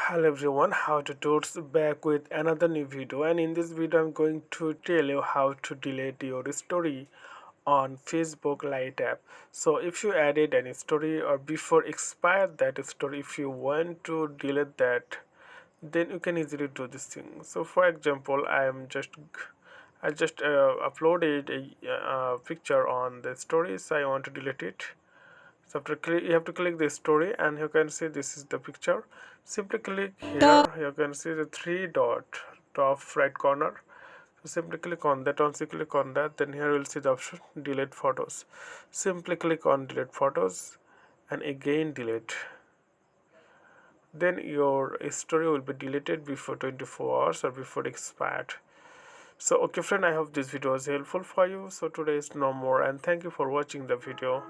Hello everyone, how to totes back with another new video, and in this video I'm going to tell you how to delete your story on Facebook Lite app. So if you added any story or before expired that story, if you want to delete that, then you can easily do this thing. So for example, I just uploaded a picture on the stories. I want to delete it. So after click, you have to click the story, and you can see this is the picture. Simply click here. You can see the three dot top right corner. So simply click on that. Once you click on that, then here you will see the option delete photos. Simply click on delete photos and again delete. Then your story will be deleted before 24 hours or before expired. So okay friend, I hope this video was helpful for you. So today is no more, and thank you for watching the video.